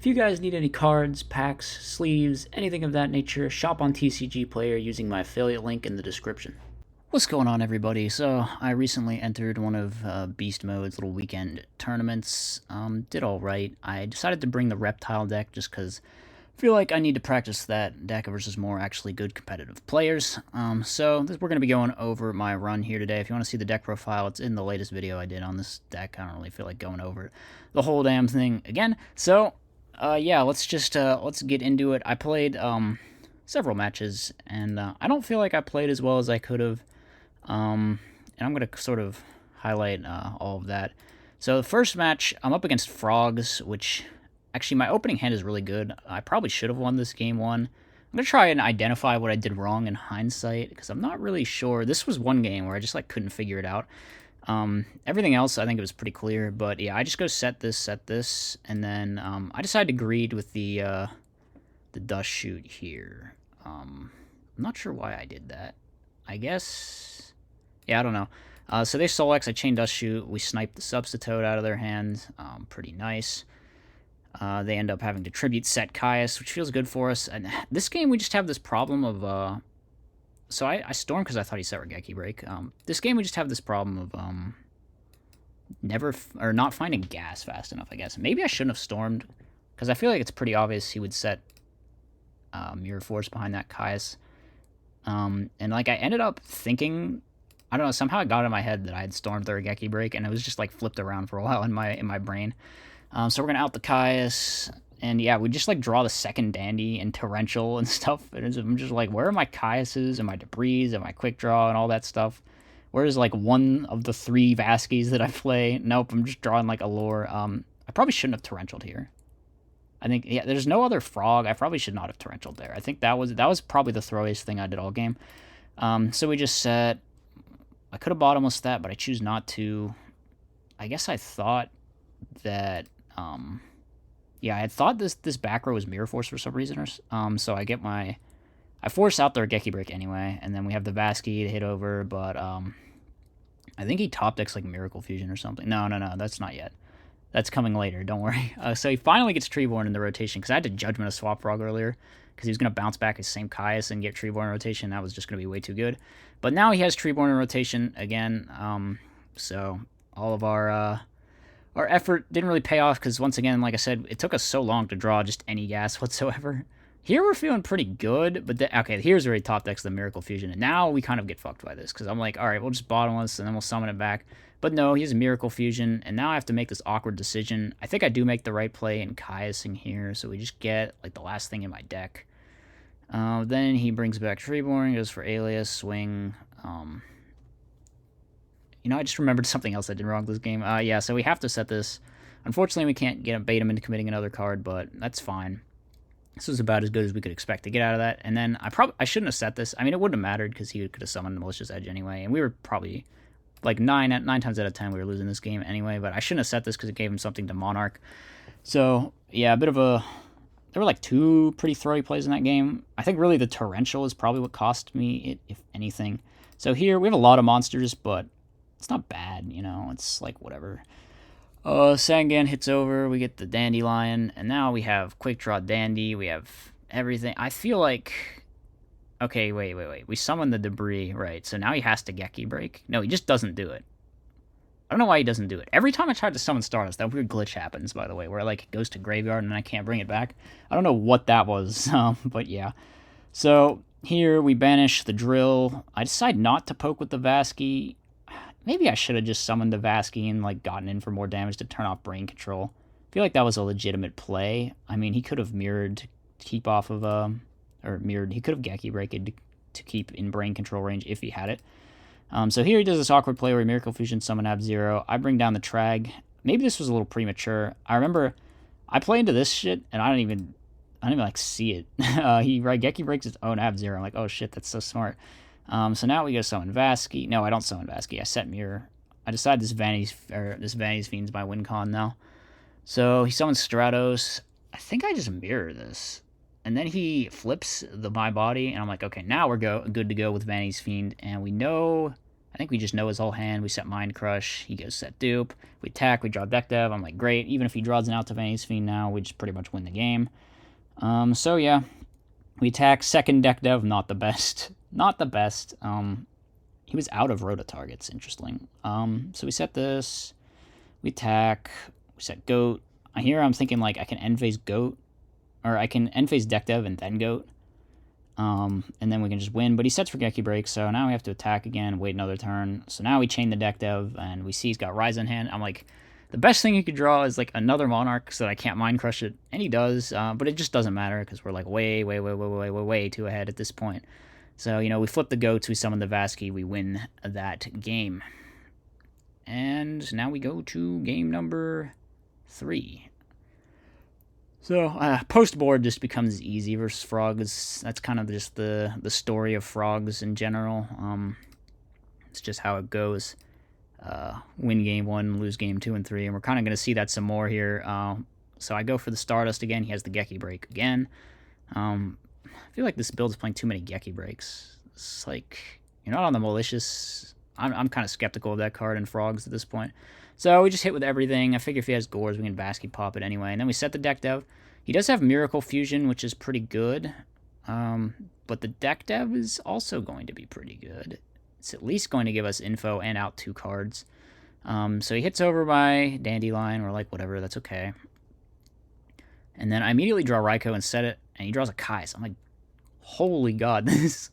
If you guys need any cards, packs, sleeves, anything of that nature, shop on TCG Player using my affiliate link in the description. What's going on, everybody? So, I recently entered one of Beast Mode's little weekend tournaments. Did alright. I decided to bring the Reptile deck just because I feel like I need to practice that deck versus more actually good competitive players. We're going to be going over my run here today. If you want to see the deck profile, it's in the latest video I did on this deck. I don't really feel like going over the whole damn thing again. Yeah, let's get into it. I played several matches, and I don't feel like I played as well as I could have. And I'm going to sort of highlight all of that. So the first match, I'm up against Frogs, which actually my opening hand is really good. I probably should have won this game one. I'm going to try and identify what I did wrong in hindsight, because I'm not really sure. This was one game where I just couldn't figure it out. Everything else, I think it was pretty clear, but yeah, I just go set this, and then I decided to greed with the dust shoot here. I'm not sure why I did that. I guess, yeah, I don't know. So they Soul X, I chain dust shoot, we snipe the Substitute out of their hand, pretty nice. They end up having to tribute set Caius, which feels good for us, and this game we just have this problem of, so I stormed because I thought he set Regeki Break. This game we just have this problem of not finding gas fast enough, I guess. Maybe I shouldn't have stormed, because I feel like it's pretty obvious he would set Mirror Force behind that Caius. And like I ended up thinking, I don't know, somehow I got in my head that I had stormed the Regeki Break, and it was just like flipped around for a while in my brain. So we're gonna out the Caius. And yeah, we just draw the second Dandy and Torrential and stuff. And I'm just like, where are my Caiuses and my Debris and my Quick Draw and all that stuff? Where's one of the 3 Vaskis that I play? Nope, I'm just drawing a lure. I probably shouldn't have Torrentialed here. I think, yeah, there's no other Frog. I probably should not have Torrentialed there. I think that was probably the throwiest thing I did all game. So we just set. I could have bottomless that, but I choose not to. I guess I thought that. Yeah, I had thought this back row was Mirror Force for some reason. So I force out the Regeki Break anyway, and then we have the Vasky to hit over, but I think he top decks Miracle Fusion or something. No, that's not yet. That's coming later, don't worry. So he finally gets Treeborn in the rotation, because I had to Judgment a Swap Frog earlier, because he was going to bounce back his same Caius and get Treeborn in rotation. That was just going to be way too good. But now he has Treeborn in rotation again, so all of our effort didn't really pay off, because once again, like I said, it took us so long to draw just any gas whatsoever. Here we're feeling pretty good, but okay, here's where he top decks the Miracle Fusion, and now we kind of get fucked by this, because I'm like, alright, we'll just bottomless, and then we'll summon it back. But no, he has a Miracle Fusion, and now I have to make this awkward decision. I think I do make the right play in Caiusing here, so we just get the last thing in my deck. Then he brings back Treeborn, goes for Alias, swing. I just remembered something else I did wrong this game. Yeah, so we have to set this. Unfortunately, we can't bait him into committing another card, but that's fine. This was about as good as we could expect to get out of that. And then I shouldn't have set this. I mean, it wouldn't have mattered, because he could have summoned Malicious Edge anyway, and we were probably 9 times out of 10 we were losing this game anyway. But I shouldn't have set this, because it gave him something to Monarch. So yeah, a bit of a. There were 2 pretty throwy plays in that game. I think really the Torrential is probably what cost me it, if anything. So here we have a lot of monsters, but it's not bad, it's whatever. Sangan hits over, we get the Dandelion, and now we have Quick Draw Dandy, we have everything. I feel like, okay, wait. We summon the Debris, right, so now he has to Geki Break. No, he just doesn't do it. I don't know why he doesn't do it. Every time I try to summon Stardust, that weird glitch happens, by the way, where it goes to Graveyard and then I can't bring it back. I don't know what that was, but yeah. So here we banish the Drill. I decide not to poke with the Vasky. Maybe I should have just summoned the Vasky and gotten in for more damage to turn off Brain Control. I feel like that was a legitimate play. I mean, he could have mirrored to keep off of he could have Geki Breaked to keep in Brain Control range if he had it. So here he does this awkward play where Miracle Fusion summon Ab-Zero. I bring down the Trag. Maybe this was a little premature. I remember I play into this shit and I don't even see it. Geki breaks his own Ab-Zero. I'm like, oh shit, that's so smart. So now we go summon Vasky. No, I don't summon Vasky. I set Mirror. I decide this Vanity's Fiend's my win con now. So he summons Stratos. I think I just mirror this. And then he flips my body, and I'm like, okay, now we're good to go with Vanity's Fiend. And we know I think we just know his whole hand. We set Mind Crush. He goes set Dupe. We attack. We draw Deck Dev. I'm like, great. Even if he draws an Altavanese Fiend now, we just pretty much win the game. So yeah, we attack. Second Deck Dev, not the best. Not the best. He was out of Rota targets. Interesting. So we set this. We attack. We set Goat. Here I'm thinking like I can end phase Goat, or I can end phase Deck Dev and then Goat. And then we can just win. But he sets for Geki Break, so now we have to attack again, wait another turn. So now we chain the Deck Dev, and we see he's got Rise in hand. I'm like, the best thing he could draw is like another Monarch so that I can't Mind Crush it. And he does, but it just doesn't matter because we're like way too ahead at this point. So, you know, we flip the Goats, we summon the Vasky, we win that game. And now we go to game number 3. So, post-board just becomes easy versus Frogs. That's kind of just the story of Frogs in general. It's just how it goes. Win game 1, lose game 2 and 3, and we're kind of going to see that some more here. So I go for the Stardust again. He has the Geki Break again. I feel like this build is playing too many Geki Breaks. It's like, you're not on the Malicious. I'm kind of skeptical of that card in Frogs at this point. So we just hit with everything. I figure if he has Gores, we can Vasky pop it anyway. And then we set the Deck Dev. He does have Miracle Fusion, which is pretty good. But the Deck Dev is also going to be pretty good. It's at least going to give us info and out 2 cards. So he hits over by Dandelion. We're like, whatever, that's okay. And then I immediately draw Raikou and set it, and he draws a Kais. I'm like, holy god, this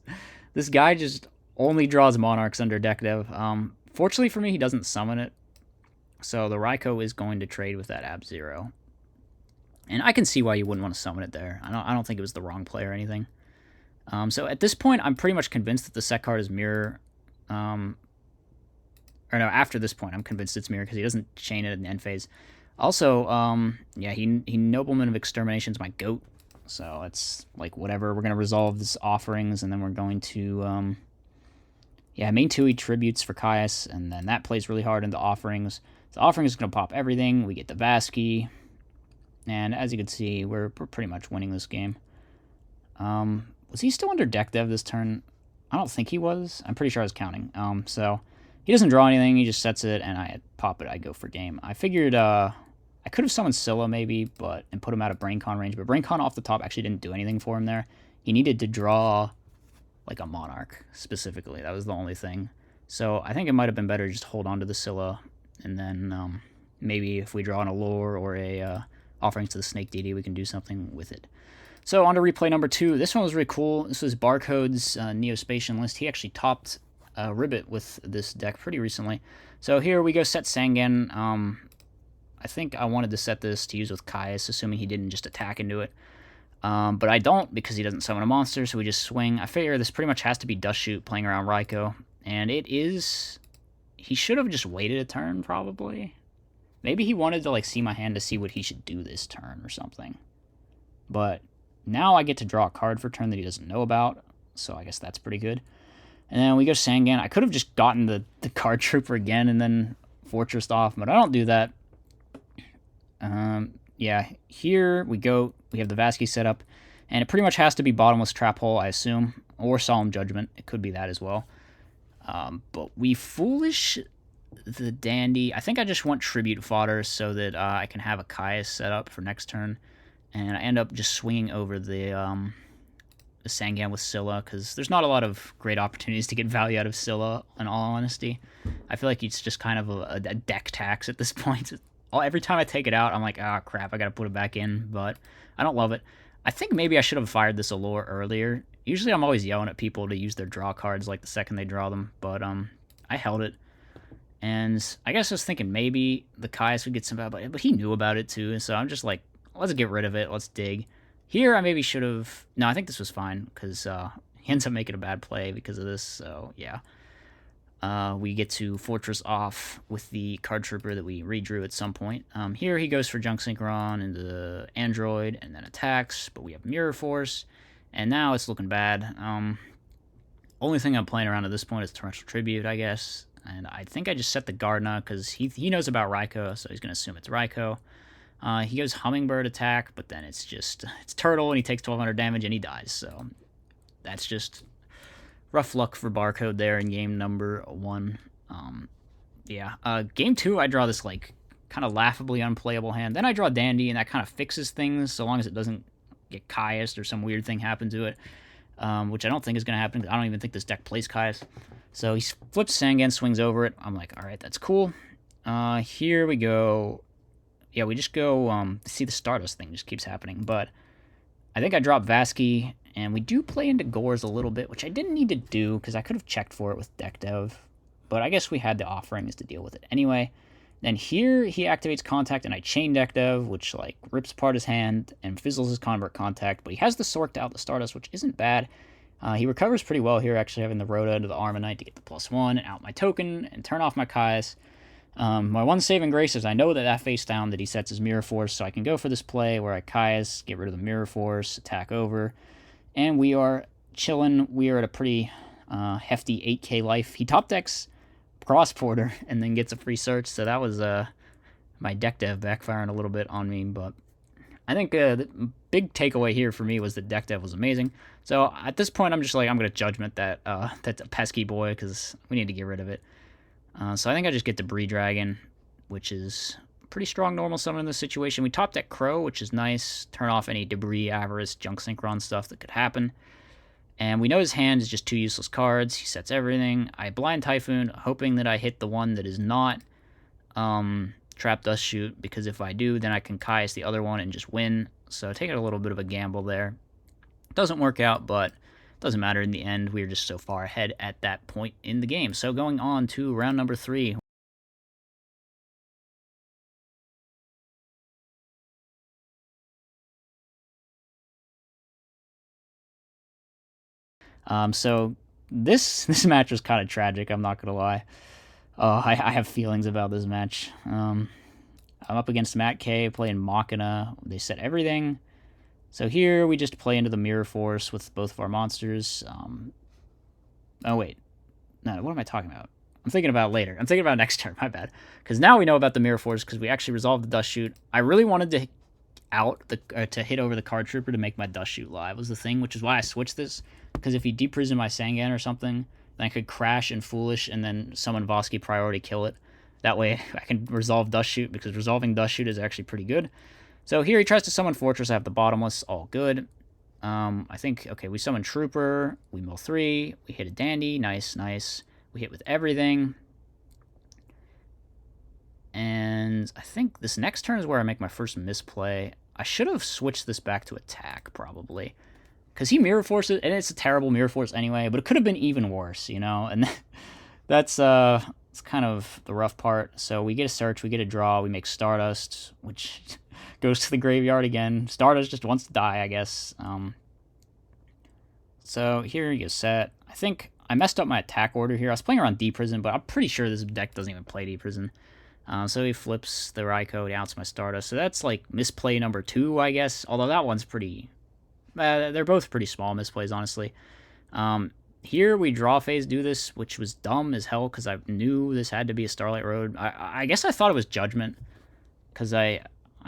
guy just only draws Monarchs under Deck Dev. Fortunately for me, he doesn't summon it. So the Raikou is going to trade with that Ab-Zero. And I can see why you wouldn't want to summon it there. I don't think it was the wrong play or anything. So at this point, I'm pretty much convinced that the set card is Mirror. Or no, after this point, I'm convinced it's Mirror because he doesn't chain it in the end phase. Also, yeah, he Nobleman of Extermination's my GOAT. So it's like, whatever. We're going to resolve this Offerings, and then we're going to, yeah, main 2 Tributes for Caius, and then that plays really hard into Offerings. The Offerings is going to pop everything. We get the Vasky. And as you can see, we're pretty much winning this game. Was he still under Deck Dev this turn? I don't think he was. I'm pretty sure I was counting. So he doesn't draw anything. He just sets it, and I pop it. I go for game. I figured I could have summoned Scylla maybe, and put him out of BrainCon range. But BrainCon off the top actually didn't do anything for him there. He needed to draw like a Monarch specifically. That was the only thing. So I think it might have been better to just hold on to the Scylla, and then maybe if we draw an Allure or a Offerings to the Snake Deity, we can do something with it. So on to replay number 2. This one was really cool. This was Barcode's Neospatian list. He actually topped Ribbit with this deck pretty recently. So here we go set Sangan. I think I wanted to set this to use with Caius, assuming he didn't just attack into it. But I don't, because he doesn't summon a monster, so we just swing. I figure this pretty much has to be Dust Shoot playing around Raikou. And it is... He should have just waited a turn, probably. Maybe he wanted to like see my hand to see what he should do this turn or something. But now I get to draw a card for turn that he doesn't know about, so I guess that's pretty good. And then we go Sangan. I could have just gotten the Card Trooper again and then Fortressed off, but I don't do that. Yeah, here we go. We have the Vasky set up, and it pretty much has to be Bottomless Trap Hole, I assume, or Solemn Judgment. It could be that as well. But we Foolish the Dandy. I think I just want Tribute Fodder so that I can have a Caius set up for next turn, and I end up just swinging over the Sangan with Scylla, because there's not a lot of great opportunities to get value out of Scylla, in all honesty. I feel like it's just kind of a deck tax at this point. Every time I take it out, I'm like, ah, crap, I gotta put it back in, but I don't love it. I think maybe I should have fired this Allure earlier. Usually I'm always yelling at people to use their draw cards like the second they draw them, but I held it. And I guess I was thinking maybe the Caius would get some value, but he knew about it too, so I'm just like, let's get rid of it, let's dig. Here I maybe should have... No, I think this was fine, because he ends up making a bad play because of this, so yeah. We get to Fortress off with the Card Trooper that we redrew at some point. Here he goes for Junk Synchron into the Android and then attacks, but we have Mirror Force, and now it's looking bad. Only thing I'm playing around at this point is Torrential Tribute, I guess, and I think I just set the Gardna because he knows about Raikou, so he's going to assume it's Raikou. He goes Hummingbird attack, but then it's Turtle, and he takes 1,200 damage, and he dies, so that's just rough luck for Barcode there in game number 1. Yeah. Game 2, I draw this, like, kind of laughably unplayable hand. Then I draw Dandy, and that kind of fixes things, so long as it doesn't get Caiused or some weird thing happen to it, which I don't think is going to happen. I don't even think this deck plays Caius. So he flips Sangan, swings over it. I'm like, all right, that's cool. Here we go. Yeah, we just go, see, the Stardust thing just keeps happening, but I think I drop Vasky, and we do play into Gores a little bit, which I didn't need to do, because I could have checked for it with deck dev, but I guess we had the offerings to deal with it anyway. Then here, he activates Contact, and I chain deck dev, which, like, rips apart his hand and fizzles his Convert Contact, but he has the Sork to out the Stardust, which isn't bad. He recovers pretty well here, actually having the Rhoda into the Armonite to get the +1, out my token, and turn off my Caius. My one saving grace is I know that face down that he sets his Mirror Force, so I can go for this play where I Caius, get rid of the Mirror Force, attack over, and we are chilling. We are at a pretty hefty 8k life. He top decks Cross-Porter and then gets a free search, so that was my deck dev backfiring a little bit on me, but I think the big takeaway here for me was that deck dev was amazing. So at this point, I'm just like, I'm going to judgment that that's a pesky boy, because we need to get rid of it. So I think I just get Debris Dragon, which is a pretty strong normal summon in this situation. We top deck Crow, which is nice. Turn off any Debris, Avarice, Junk Synchron stuff that could happen. And we know his hand is just 2 useless cards. He sets everything. I Blind Typhoon, hoping that I hit the one that is not Trap Dust Shoot, because if I do, then I can Caius the other one and just win. So taking a little bit of a gamble there. Doesn't work out, but doesn't matter in the end. We're just so far ahead at that point in the game. So going on to round number 3. So this match was kind of tragic, I'm not going to lie. I have feelings about this match. I'm up against Matt K, playing Machina. They set everything. So here we just play into the Mirror Force with both of our monsters. Oh, wait. No, what am I talking about? I'm thinking about later. I'm thinking about next turn, my bad. Because now we know about the Mirror Force, because we actually resolved the Dust Shoot. I really wanted to hit over the Card Trooper to make my Dust Shoot live was the thing, which is why I switched this. Because if he Deep Prison my Sangan or something, then I could Crash and Foolish and then summon Vosky Priority, kill it. That way I can resolve Dust Shoot, because resolving Dust Shoot is actually pretty good. So here he tries to summon Fortress. I have the Bottomless, all good. I think, okay, we summon Trooper, we mill 3, we hit a Dandy, nice, nice. We hit with everything. And I think this next turn is where I make my first misplay. I should have switched this back to attack, probably. Because he Mirror Forces, and it's a terrible Mirror Force anyway, but it could have been even worse, you know? And that's it's kind of the rough part. So we get a search, we get a draw, we make Stardust, which goes to the graveyard again. Stardust just wants to die, I guess. So here you go, set. I think I messed up my attack order here. I was playing around D-Prison, but I'm pretty sure this deck doesn't even play D-Prison. So he flips the Raikou, he outs my Stardust. So that's like misplay number 2, I guess. Although that one's pretty... they're both pretty small misplays, honestly. Here we draw phase do this, which was dumb as hell, because I knew this had to be a Starlight Road. I guess I thought it was Judgment, because I'd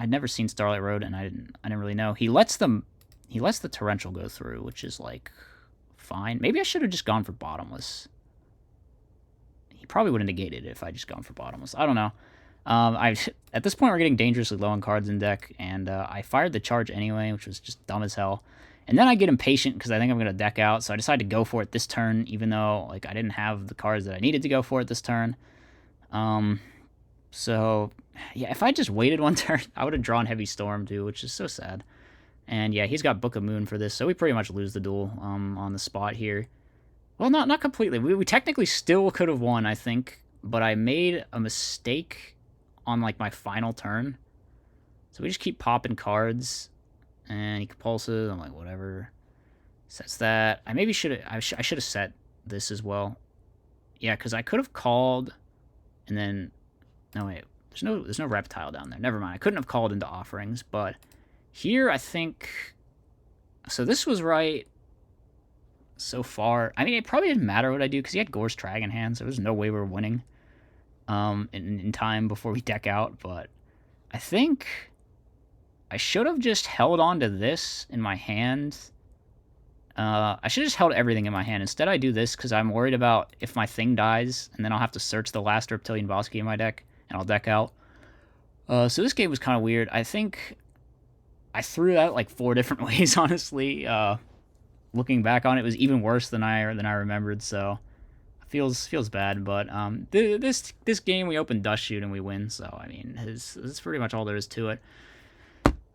never seen Starlight Road, and I didn't really know. He lets the Torrential go through, which is like fine. Maybe I should have just gone for Bottomless. He probably would have negated it if I just gone for Bottomless. I don't know. At this point, we're getting dangerously low on cards in deck, and I fired the charge anyway, which was just dumb as hell. And then I get impatient because I think I'm going to deck out, so I decide to go for it this turn, even though like I didn't have the cards that I needed to go for it this turn. So, yeah, if I just waited one turn, I would have drawn Heavy Storm too, which is so sad. And yeah, he's got Book of Moon for this, so we pretty much lose the duel on the spot here. Well, not completely. We technically still could have won, I think, but I made a mistake on like my final turn. So we just keep popping cards, and he compulses. I'm like, whatever. Sets that. I maybe should have. I should have set this as well. Yeah, because I could have called, and then no wait. There's no reptile down there. Never mind. I couldn't have called into offerings, but here I think. So this was right. So far, I mean, it probably didn't matter what I do because he had Gore's Trag in hand, so there's no way we were winning in time before we deck out. But I think I should have just held on to this in my hand I should have just held everything in my hand. Instead, I do this because I'm worried about if my thing dies, and then I'll have to search the last Reptilian Bosky in my deck, and I'll deck out. So this game was kind of weird. I think I threw out like 4 different ways, honestly. Looking back on it, it was even worse than I remembered, so feels bad. But this game, we open Dust Shoot and we win, so I mean, it's pretty much all there is to it.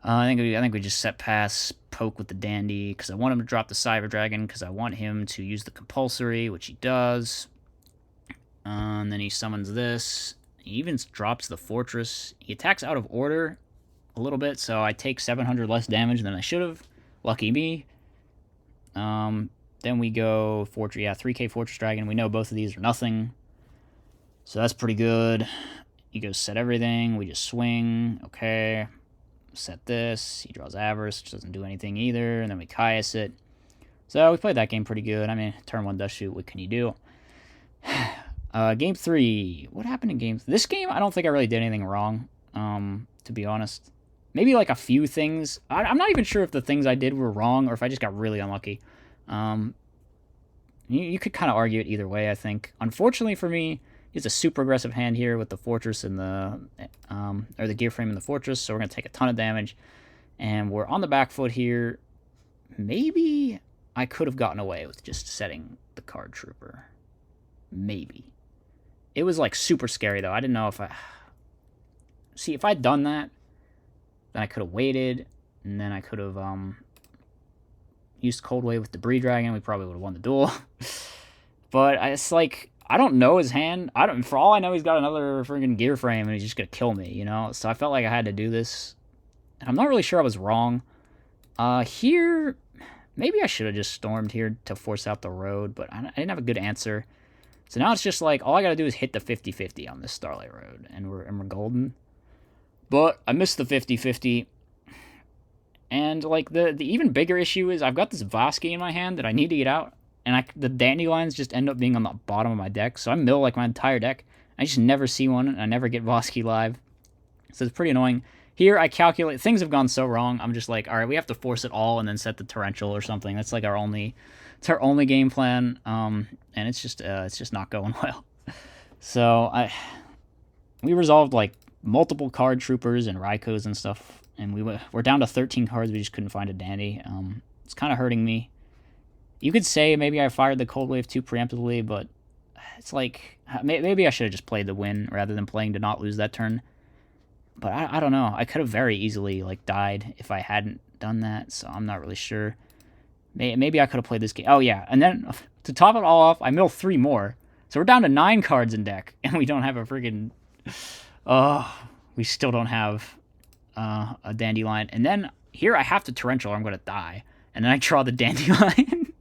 I think we just set pass, poke with the Dandy, because I want him to drop the Cyber Dragon, because I want him to use the Compulsory, which he does. And then he summons this. He even drops the Fortress. He attacks out of order a little bit, so I take 700 less damage than I should have. Lucky me. Then we go 3k Fortress Dragon. We know both of these are nothing, so that's pretty good. He goes set everything. We just swing. Okay. Set this. He draws Avarice, which doesn't do anything either, and then we Caius it. So we played that game pretty good. I mean, turn 1 Dust Shoot, what can you do? Game 3. What happened in game... This game, I don't think I really did anything wrong, to be honest. Maybe like a few things. I'm not even sure if the things I did were wrong or if I just got really unlucky. You could kind of argue it either way, I think. Unfortunately for me, it's a super aggressive hand here with the Fortress and the Gear Frame and the Fortress, so we're going to take a ton of damage. And we're on the back foot here. Maybe I could have gotten away with just setting the Card Trooper. Maybe. It was like super scary though. I didn't know if I... See, if I'd done that, then I could have waited, and then I could have used Cold Wave with Debris Dragon. We probably would have won the duel. But it's like, I don't know his hand. For all I know, he's got another freaking Gear Frame, and he's just gonna kill me, you know? So I felt like I had to do this. And I'm not really sure I was wrong. Here, maybe I should have just stormed here to force out the road, but I didn't have a good answer. So now it's just like, all I gotta do is hit the 50-50 on this Starlight Road, and we're golden. But I missed the 50-50. And like the even bigger issue is I've got this Vosky in my hand that I need to get out, and the Dandelions just end up being on the bottom of my deck, so I mill like my entire deck. I just never see one, and I never get Vosky live. So it's pretty annoying. Here I calculate, things have gone so wrong, I'm just like, alright, we have to force it all and then set the Torrential or something. That's like our only game plan, and it's just not going well. So we resolved like multiple Card Troopers and Raikos and stuff, and we're down to 13 cards. We just couldn't find a Dandy. It's kind of hurting me. You could say maybe I fired the Cold Wave too preemptively, but it's like maybe I should have just played the win rather than playing to not lose that turn. But I don't know. I could have very easily like died if I hadn't done that, so I'm not really sure. Maybe I could have played this game. Oh yeah, and then to top it all off, I mill 3 more. So we're down to 9 cards in deck, and we don't have a friggin'... we still don't have a Dandelion. And then here I have to Torrential or I'm going to die. And then I draw the Dandelion.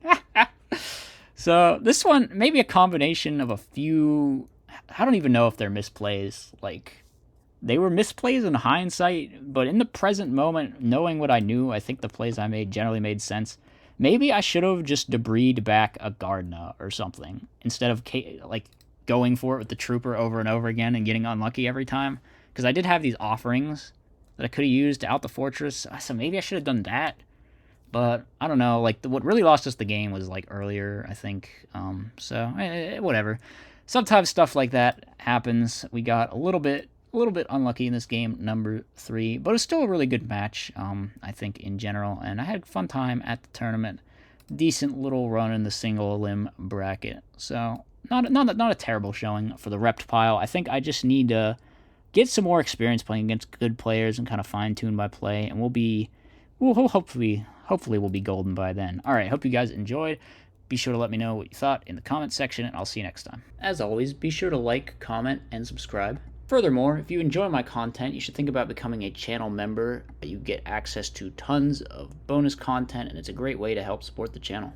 So this one, maybe a combination of a few... I don't even know if they're misplays. Like, they were misplays in hindsight, but in the present moment, knowing what I knew, I think the plays I made generally made sense. Maybe I should have just debrised back a Gardna or something, instead of like going for it with the Trooper over and over again and getting unlucky every time. Because I did have these offerings that I could have used to out the Fortress, so maybe I should have done that. But I don't know, like what really lost us the game was like earlier, I think. So whatever. Sometimes stuff like that happens. We got a little bit unlucky in this game, number 3, but it was still a really good match, I think, in general, and I had a fun time at the tournament. Decent little run in the single limb bracket, so not a terrible showing for the Reptile. I think I just need to get some more experience playing against good players and kind of fine-tune my play, and we'll hopefully we'll be golden by then. All right, hope you guys enjoyed. Be sure to let me know what you thought in the comment section, and I'll see you next time. As always, be sure to like, comment, and subscribe. Furthermore, if you enjoy my content, you should think about becoming a channel member. You get access to tons of bonus content, and it's a great way to help support the channel.